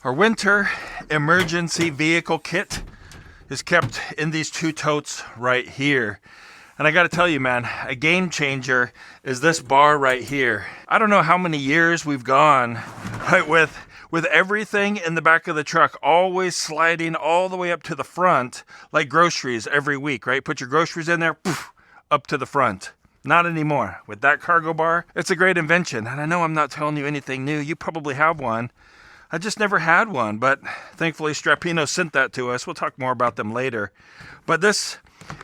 Our winter emergency vehicle kit is kept in these two totes right here. And I gotta tell you, man, a game changer is this bar right here. I don't know how many years we've gone right, with everything in the back of the truck always sliding all the way up to the front like groceries every week, right? Put your groceries in there, poof, up to the front. Not anymore. With that cargo bar, it's a great invention. And I know I'm not telling you anything new. You probably have one. I just never had one, but thankfully Strappino sent that to us. We'll talk more about them later. But this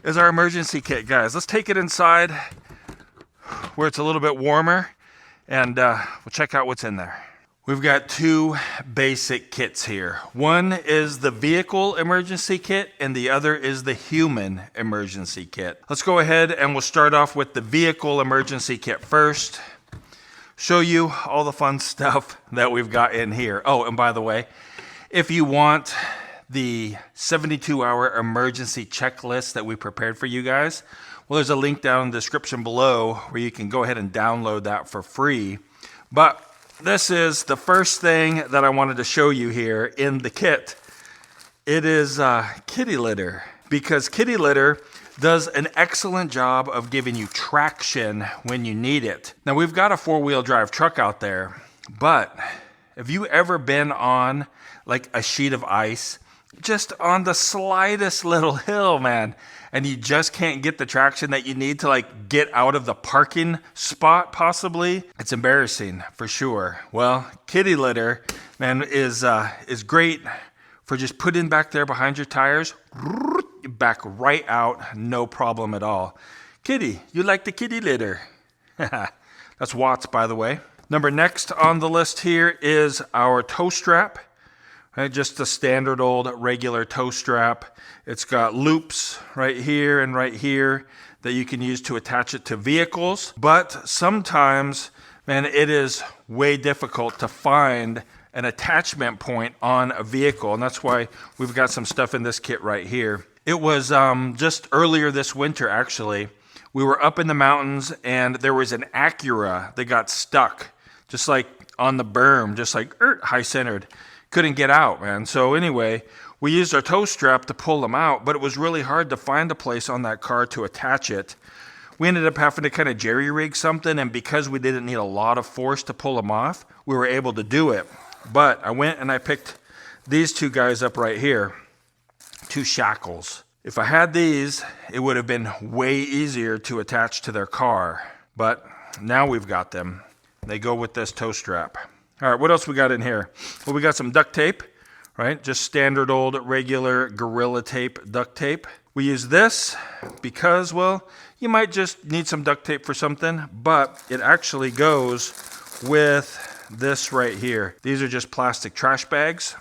is our emergency kit, guys. Let's take it inside where it's a little bit warmer, and we'll check out what's in there. We've got two basic kits here. One is the vehicle emergency kit, and the other is the human emergency kit. Let's go ahead and we'll start off with the vehicle emergency kit first. Show you all the fun stuff that we've got in here. Oh, and by the way, if you want the 72-hour emergency checklist that we prepared for you guys, well, there's a link down in the description below where you can go ahead and download that for free. But this is the first thing that I wanted to show you here in the kit. It is kitty litter, because kitty litter does an excellent job of giving you traction when you need it. Now, we've got a four-wheel drive truck out there, but have you ever been on like a sheet of ice, just on the slightest little hill, man, and you just can't get the traction that you need to like get out of the parking spot possibly? It's embarrassing for sure. Well, kitty litter, man, is great for just putting back there behind your tires, back right out, no problem at all. Kitty, you like the kitty litter? That's Watts, by the way. Next on the list here is our tow strap. Right, just a standard old regular tow strap. It's got loops right here and right here that you can use to attach it to vehicles. But sometimes, man, it is way difficult to find an attachment point on a vehicle. And that's why we've got some stuff in this kit right here. It was just earlier this winter, actually. We were up in the mountains and there was an Acura that got stuck, just like on the berm, just like high-centered. Couldn't get out, man. So anyway, we used our tow strap to pull them out, but it was really hard to find a place on that car to attach it. We ended up having to kind of jerry-rig something, and because we didn't need a lot of force to pull them off, we were able to do it. But I went and I picked these two guys up right here, two shackles. If I had these, it would have been way easier to attach to their car. But now we've got them. They go with this tow strap. All right, what else we got in here? Well, we got some duct tape, right? Just standard old regular Gorilla Tape duct tape. We use this because, well, you might just need some duct tape for something, but it actually goes with this right here. These are just plastic trash bags.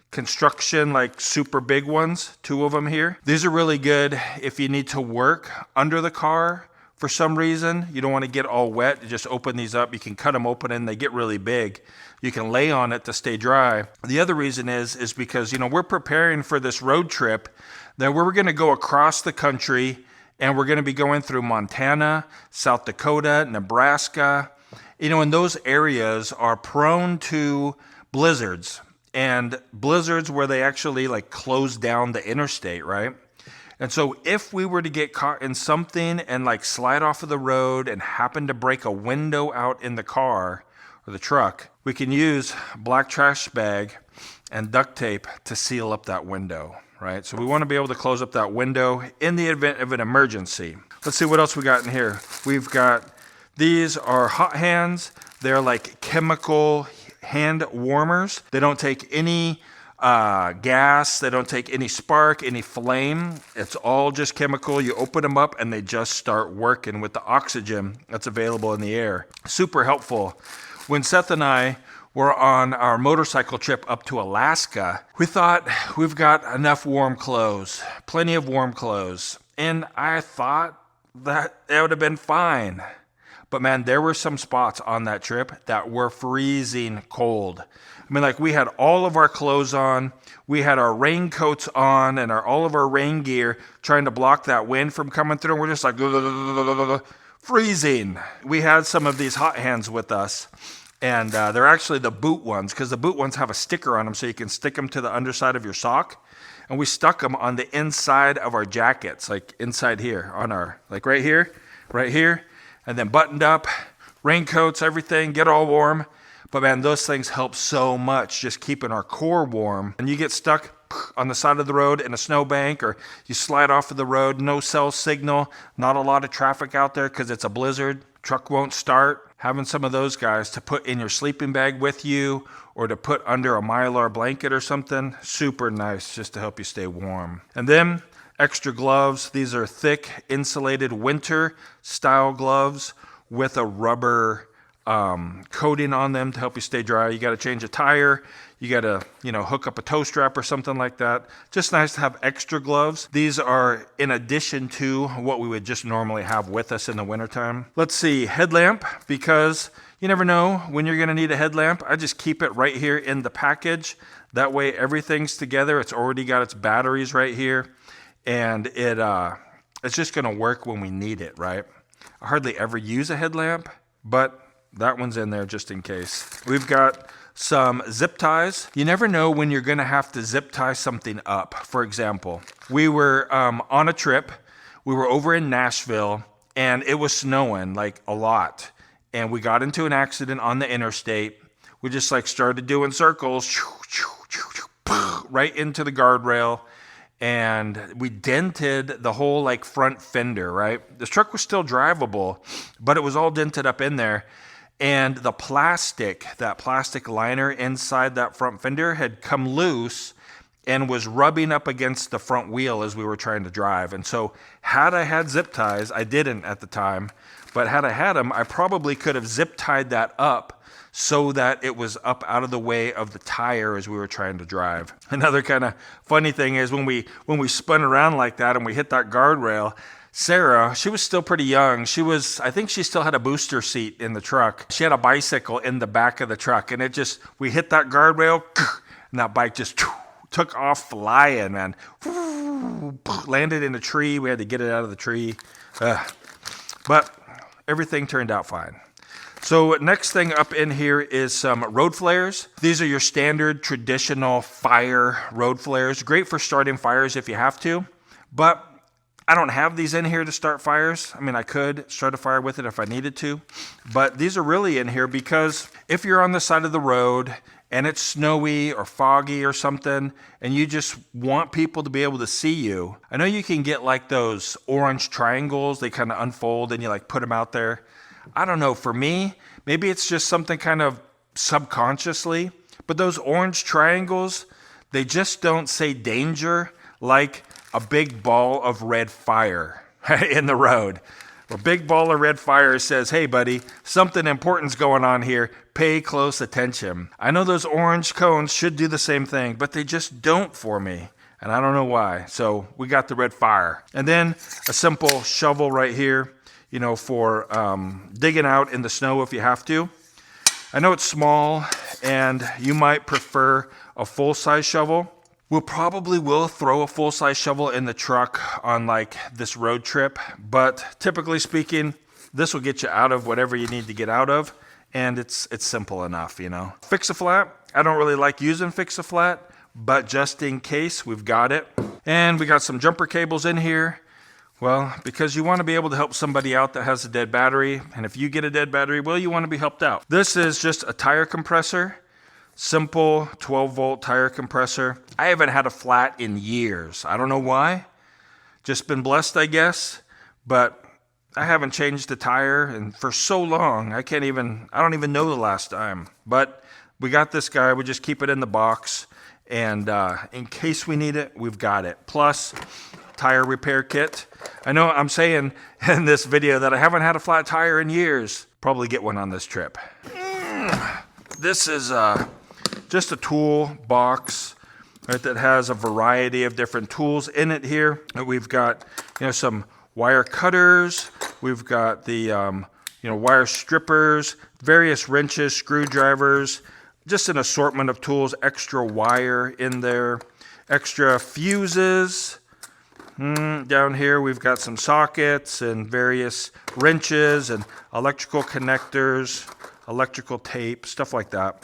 Construction, like super big ones, two of them here. These are really good if you need to work under the car. For some reason, you don't want to get all wet. You just open these up. You can cut them open and they get really big. You can lay on it to stay dry. The other reason is because, we're preparing for this road trip that we're going to go across the country, and we're going to be going through Montana, South Dakota, Nebraska. And those areas are prone to blizzards, and blizzards where they actually like close down the interstate, right? And so if we were to get caught in something and like slide off of the road and happen to break a window out in the car or the truck, we can use black trash bag and duct tape to seal up that window, right? So we want to be able to close up that window in the event of an emergency. Let's see what else we got in here. We've got, these are hot hands. They're like chemical hand warmers. They don't take any gas, they don't take any spark, any flame. It's all just chemical. You open them up and they just start working with the oxygen that's available in the air. Super helpful. When Seth and I were on our motorcycle trip up to Alaska, we thought we've got enough warm clothes, plenty of warm clothes. And I thought that it would have been fine. But man, there were some spots on that trip that were freezing cold. I mean, like we had all of our clothes on, we had our raincoats on and all of our rain gear trying to block that wind from coming through. And we're just like freezing. We had some of these hot hands with us. And they're actually the boot ones, because the boot ones have a sticker on them so you can stick them to the underside of your sock. And we stuck them on the inside of our jackets, like inside here, on our, like right here, and then buttoned up, raincoats, everything, get all warm. But man, those things help so much, just keeping our core warm. And you get stuck on the side of the road in a snowbank, or you slide off of the road, no cell signal, not a lot of traffic out there because it's a blizzard, truck won't start. Having some of those guys to put in your sleeping bag with you, or to put under a Mylar blanket or something, super nice just to help you stay warm. And then extra gloves. These are thick, insulated winter style gloves with a rubber coating on them to help you stay dry. You got to change a tire. You got to, hook up a toe strap or something like that. Just nice to have extra gloves. These are in addition to what we would just normally have with us in the wintertime. Let's see, headlamp, because you never know when you're going to need a headlamp. I just keep it right here in the package. That way everything's together. It's already got its batteries right here. And it's just going to work when we need it, right? I hardly ever use a headlamp, but that one's in there just in case. We've got some zip ties. You never know when you're going to have to zip tie something up. For example, we were on a trip. We were over in Nashville, and it was snowing like a lot. And we got into an accident on the interstate. We just started doing circles right into the guardrail. And we dented the whole front fender, right? This truck was still drivable, but it was all dented up in there. And the that plastic liner inside that front fender had come loose and was rubbing up against the front wheel as we were trying to drive. And so had I had zip ties, I didn't at the time, but had I had them, I probably could have zip tied that up so that it was up out of the way of the tire as we were trying to drive. Another kind of funny thing is when we spun around like that and we hit that guardrail, Sarah, she was still pretty young. I think she still had a booster seat in the truck. She had a bicycle in the back of the truck, and we hit that guardrail, and that bike just took off flying, man. Landed in a tree. We had to get it out of the tree. But everything turned out fine. So next thing up in here is some road flares. These are your standard traditional fire road flares. Great for starting fires if you have to, but I don't have these in here to start fires. I mean, I could start a fire with it if I needed to, but these are really in here because if you're on the side of the road and it's snowy or foggy or something, and you just want people to be able to see you, I know you can get those orange triangles. They kind of unfold and you put them out there. I don't know, for me, maybe it's just something kind of subconsciously, but those orange triangles, they just don't say danger like a big ball of red fire in the road. A big ball of red fire says, hey buddy, something important's going on here. Pay close attention. I know those orange cones should do the same thing, but they just don't for me. And I don't know why. So we got the red fire. And then a simple shovel right here, for digging out in the snow if you have to. I know it's small and you might prefer a full-size shovel. We'll probably throw a full-size shovel in the truck on this road trip, but typically speaking, this will get you out of whatever you need to get out of, and it's simple enough, Fix-A-Flat, I don't really like using Fix-A-Flat, but just in case, we've got it. And we got some jumper cables in here. Well, because you want to be able to help somebody out that has a dead battery, and if you get a dead battery, well, you want to be helped out. This is just a tire compressor. Simple 12-volt tire compressor. I haven't had a flat in years. I don't know why. Just been blessed, I guess. But I haven't changed the tire and for so long. I don't even know the last time. But we got this guy. We just keep it in the box. And in case we need it, we've got it. Plus, tire repair kit. I know I'm saying in this video that I haven't had a flat tire in years. Probably get one on this trip. This is just a tool box, right, that has a variety of different tools in it here. We've got, some wire cutters. We've got the, wire strippers, various wrenches, screwdrivers, just an assortment of tools, extra wire in there, extra fuses. Down here we've got some sockets and various wrenches and electrical connectors, electrical tape, stuff like that.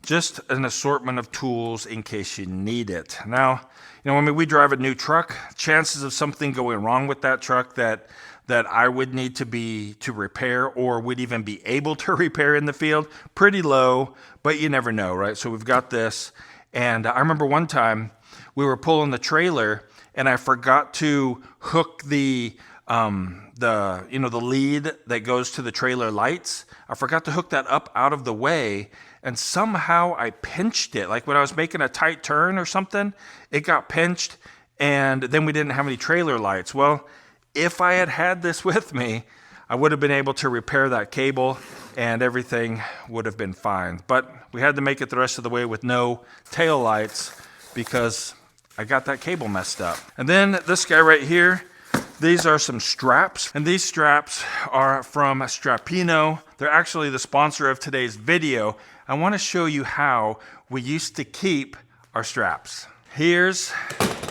Just an assortment of tools in case you need it. Now, you know, when we drive a new truck, chances of something going wrong with that truck that I would need to repair or would even be able to repair in the field, pretty low, but you never know, right? So we've got this. And I remember one time we were pulling the trailer and I forgot to hook the lead that goes to the trailer lights. I forgot to hook that up out of the way, and somehow I pinched it. Like when I was making a tight turn or something, it got pinched, and then we didn't have any trailer lights. Well, if I had had this with me, I would have been able to repair that cable and everything would have been fine. But we had to make it the rest of the way with no tail lights because I got that cable messed up. And then this guy right here, these are some straps, and these straps are from Strappino. They're actually the sponsor of today's video. I want to show you how we used to keep our straps. Here's,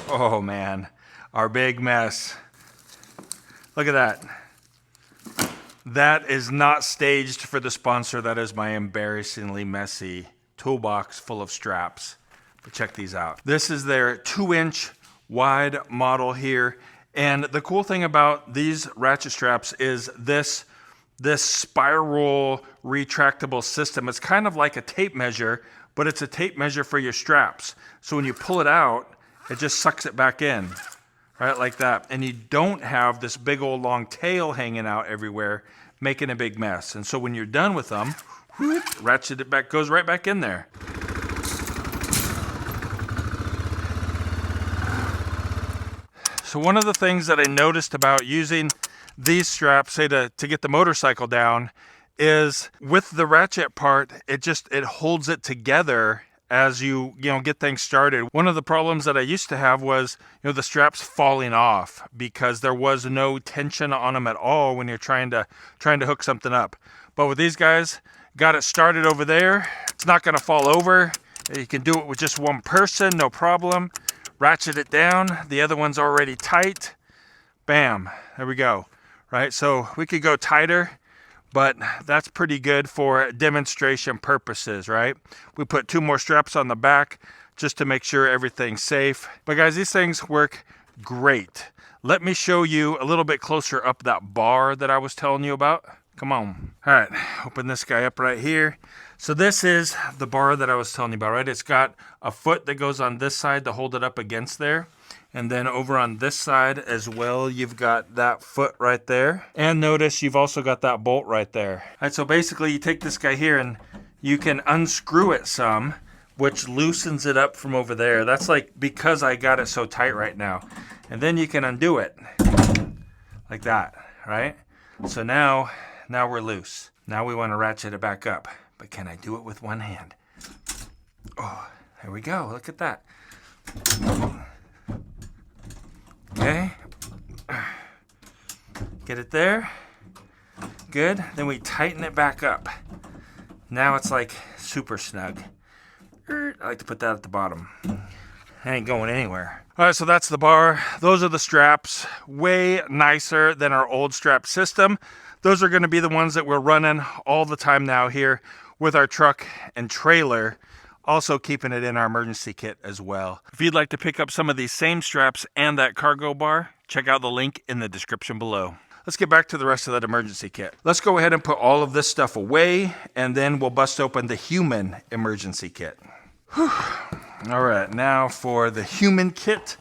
oh man, our big mess. Look at that. That is not staged for the sponsor. That is my embarrassingly messy toolbox full of straps. But check these out. This is their 2-inch wide model here. And the cool thing about these ratchet straps is this spiral retractable system. It's kind of like a tape measure, but it's a tape measure for your straps. So when you pull it out, it just sucks it back in, right? Like that. And you don't have this big old long tail hanging out everywhere, making a big mess. And so when you're done with them, whoop, ratchet it back, goes right back in there. So one of the things that I noticed about using these straps, say to get the motorcycle down, is with the ratchet part, it holds it together as you get things started. One of the problems that I used to have was the straps falling off because there was no tension on them at all when you're trying to hook something up. But with these guys, got it started over there. It's not going to fall over. You can do it with just one person, no problem. Ratchet it down. The other one's already tight. Bam. There we go. Right? So we could go tighter, but that's pretty good for demonstration purposes, right? We put 2 more straps on the back just to make sure everything's safe. But guys, these things work great. Let me show you a little bit closer up that bar that I was telling you about. Come on. All right, open this guy up right here. So this is the bar that I was telling you about, right? It's got a foot that goes on this side to hold it up against there. And then over on this side as well, you've got that foot right there. And notice you've also got that bolt right there. All right, so basically you take this guy here and you can unscrew it some, which loosens it up from over there. That's like because I got it so tight right now. And then you can undo it like that, right? So now we're loose. Now we want to ratchet it back up. But can I do it with one hand? Oh, there we go. Look at that. Okay. Get it there. Good. Then we tighten it back up. Now it's like super snug. I like to put that at the bottom. It ain't going anywhere. All right, so that's the bar. Those are the straps. Way nicer than our old strap system. Those are going to be the ones that we're running all the time now here with our truck and trailer. Also keeping it in our emergency kit as well. If you'd like to pick up some of these same straps and that cargo bar, check out the link in the description below. Let's get back to the rest of that emergency kit. Let's go ahead and put all of this stuff away, and then we'll bust open the human emergency kit. Whew. All right, now for the human kit.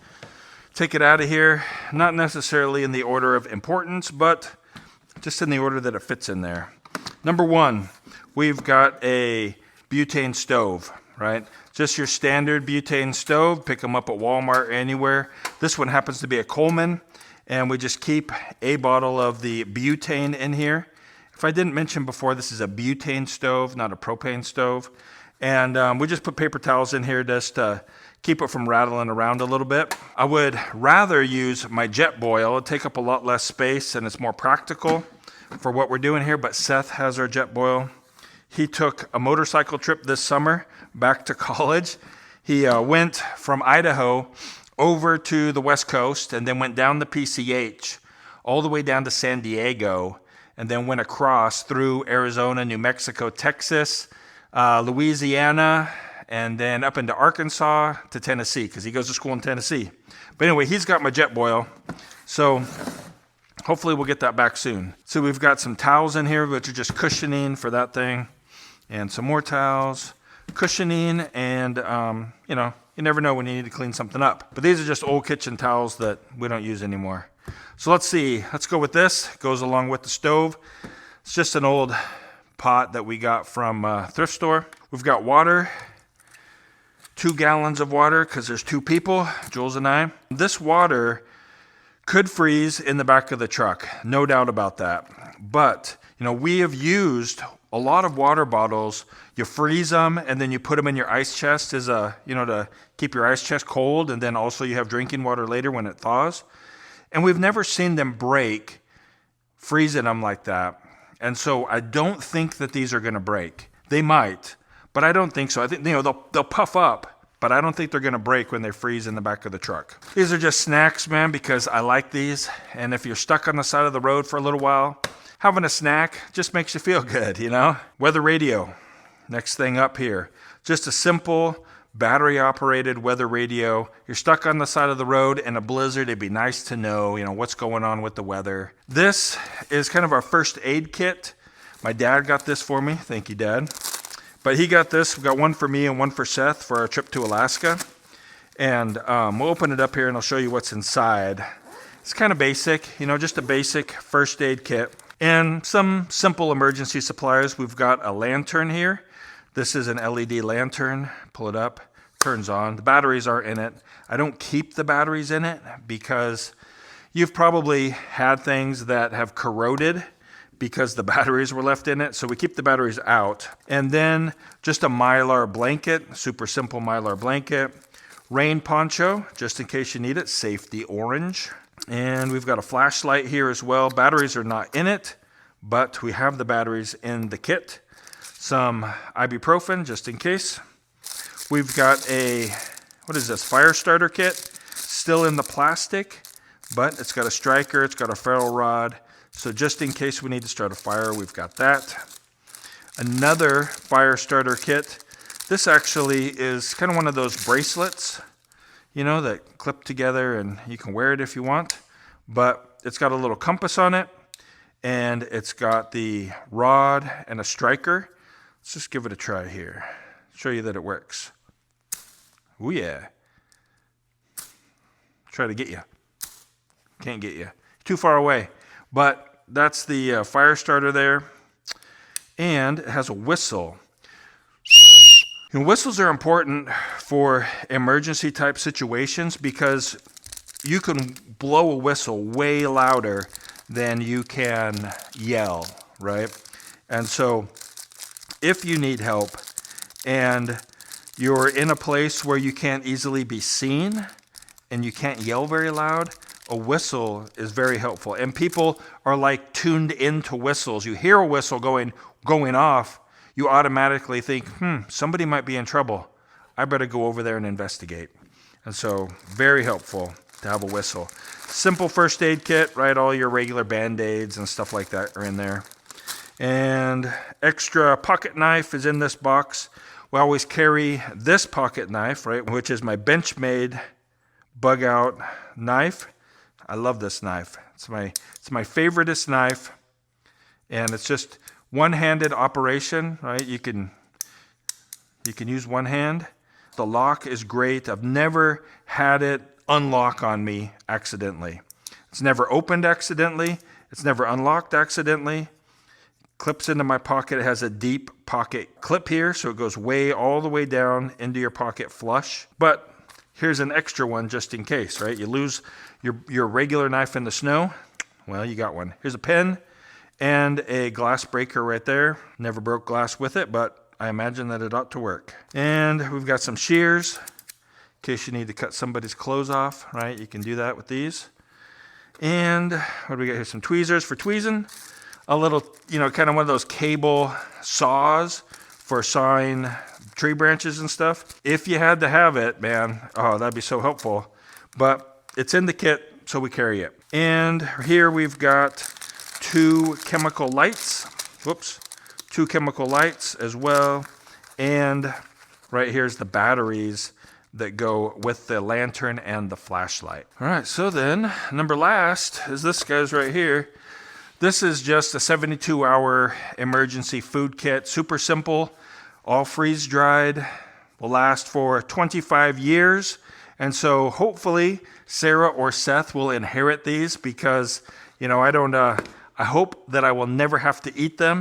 Take it out of here. Not necessarily in the order of importance, but just in the order that it fits in there. Number 1, we've got a butane stove, right? Just your standard butane stove. Pick them up at Walmart or anywhere. This one happens to be a Coleman, and we just keep a bottle of the butane in here. If I didn't mention before, this is a butane stove, not a propane stove. And we just put paper towels in here just to keep it from rattling around a little bit. I would rather use my jet boil. It'll take up a lot less space and it's more practical for what we're doing here, but Seth has our jet boil. He took a motorcycle trip this summer back to college. He went from Idaho over to the West Coast and then went down the PCH all the way down to San Diego and then went across through Arizona, New Mexico, Texas, Louisiana, and then up into Arkansas to Tennessee, because he goes to school in Tennessee. But anyway, he's got my Jetboil, so hopefully we'll get that back soon. So we've got some towels in here, which are just cushioning for that thing, and some more towels, cushioning, and you know, you never know when you need to clean something up. But these are just old kitchen towels that we don't use anymore. So let's see, let's go with this. It goes along with the stove. It's just an old pot that we got from a thrift store. We've got water, 2 gallons of water, because there's 2 people, Jules and I. This water could freeze in the back of the truck, no doubt about that. But, you know, we have used a lot of water bottles. You freeze them and then you put them in your ice chest as a, you know, to keep your ice chest cold, and then also you have drinking water later when it thaws. And we've never seen them break freezing them like that. And so I don't think that these are going to break. They might, but I don't think so. I think, you know, they'll puff up, but I don't think they're going to break when they freeze in the back of the truck. These are just snacks, man, because I like these. And if you're stuck on the side of the road for a little while, having a snack just makes you feel good, you know? Weather radio, next thing up here. Just a simple battery-operated weather radio. You're stuck on the side of the road in a blizzard. It'd be nice to know, you know, what's going on with the weather. This is kind of our first aid kit. My dad got this for me. Thank you, Dad. But he got this. We got one for me and one for Seth for our trip to Alaska. And we'll open it up here and I'll show you what's inside. It's kind of basic, you know, just a basic first aid kit. And some simple emergency supplies. We've got a lantern here. This is an LED lantern. Pull it up, turns on. The batteries are in it. I don't keep the batteries in it because you've probably had things that have corroded because the batteries were left in it. So we keep the batteries out. And then just a Mylar blanket, super simple Mylar blanket. Rain poncho, just in case you need it, safety orange. And we've got a flashlight here as well. Batteries are not in it, but we have the batteries in the kit. Some ibuprofen, just in case. We've got a, what is this, fire starter kit. Still in the plastic, but it's got a striker, it's got a ferro rod. So just in case we need to start a fire, we've got that. Another fire starter kit. This actually is kind of one of those bracelets, you know, that clip together and you can wear it if you want. But it's got a little compass on it and it's got the rod and a striker. Let's just give it a try here. Show you that it works. Oh yeah. Try to get you. Can't get you. Too far away. But that's the fire starter there. And it has a whistle. And whistles are important for emergency type situations because you can blow a whistle way louder than you can yell, right? And so if you need help and you're in a place where you can't easily be seen and you can't yell very loud, a whistle is very helpful. And people are like tuned into whistles. You hear a whistle going off, you automatically think, somebody might be in trouble. I better go over there and investigate. And so very helpful to have a whistle. Simple first aid kit, right? All your regular Band-Aids and stuff like that are in there. And extra pocket knife is in this box. We always carry this pocket knife, right, which is my Benchmade bug out knife. I love this knife. It's my favoriteest knife, and it's just one-handed operation, right? You can use one hand. The lock is great. I've never had it unlock on me accidentally. It's never opened accidentally. It's never unlocked accidentally. Clips into my pocket. It has a deep pocket clip here, so it goes all the way down into your pocket flush. But here's an extra one just in case, right? You lose your regular knife in the snow. Well, you got one. Here's a pen and a glass breaker right there. Never broke glass with it, but I imagine that it ought to work. And we've got some shears in case you need to cut somebody's clothes off, right? You can do that with these. And what do we got here? Some tweezers for tweezing. A little, kind of one of those cable saws for sawing tree branches and stuff. If you had to have it, man, oh, that'd be so helpful. But it's in the kit, so we carry it. And here we've got 2 chemical lights. Whoops. 2 chemical lights as well. And right here's the batteries that go with the lantern and the flashlight. All right, so then number last is this guy's right here. This is just a 72-hour emergency food kit. Super simple, all freeze dried, will last for 25 years. And so hopefully Sarah or Seth will inherit these because, you know, I hope that I will never have to eat them.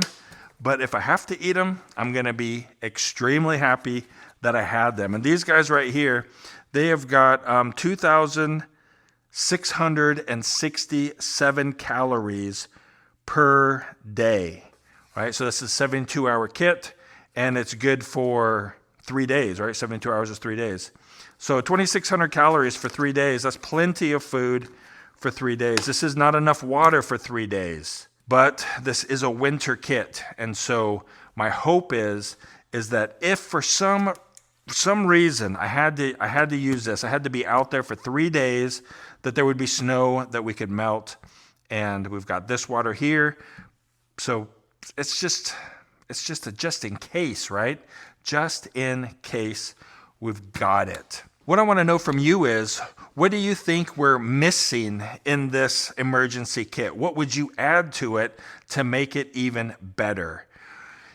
But if I have to eat them, I'm going to be extremely happy that I had them. And these guys right here, they have got 2,667 calories per day, right? So this is a 72-hour kit, and it's good for 3 days, right? 72 hours is 3 days. So 2,600 calories for 3 days. That's plenty of food for 3 days. This is not enough water for 3 days, but this is a winter kit. And so my hope is that if for some reason I had to use this, I had to be out there for 3 days, that there would be snow that we could melt. And we've got this water here. So it's just a just in case, right? Just in case we've got it. What I want to know from you is, what do you think we're missing in this emergency kit? What would you add to it to make it even better?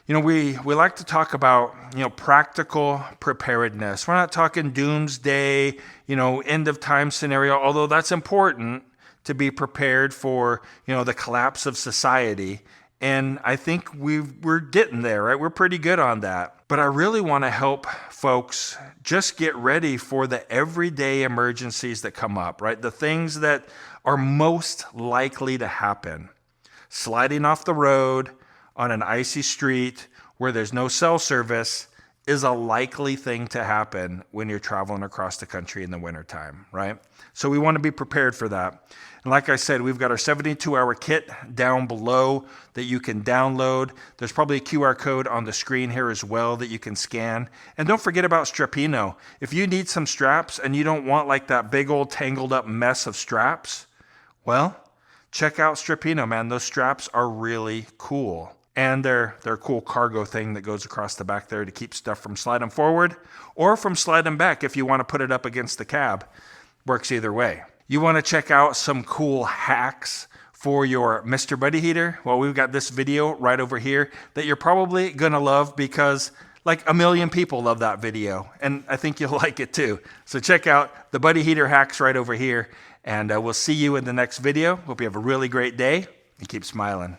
You know, we like to talk about, you know, practical preparedness. We're not talking doomsday, you know, end of time scenario, although that's important to be prepared for, you know, the collapse of society. And I think we're getting there, right? We're pretty good on that. But I really want to help folks just get ready for the everyday emergencies that come up, right? The things that are most likely to happen. Sliding off the road on an icy street where there's no cell service is a likely thing to happen when you're traveling across the country in the wintertime, right? So we want to be prepared for that. And like I said, we've got our 72-hour kit down below that you can download. There's probably a QR code on the screen here as well that you can scan. And don't forget about Strapino. If you need some straps and you don't want like that big old tangled up mess of straps, well, check out Strapino, man. Those straps are really cool. And they're a cool cargo thing that goes across the back there to keep stuff from sliding forward or from sliding back if you want to put it up against the cab. Works either way. You want to check out some cool hacks for your Mr. Buddy heater? Well, we've got this video right over here that you're probably going to love because like 1 million people love that video. And I think you'll like it too. So check out the Buddy heater hacks right over here. And we'll see you in the next video. Hope you have a really great day and keep smiling.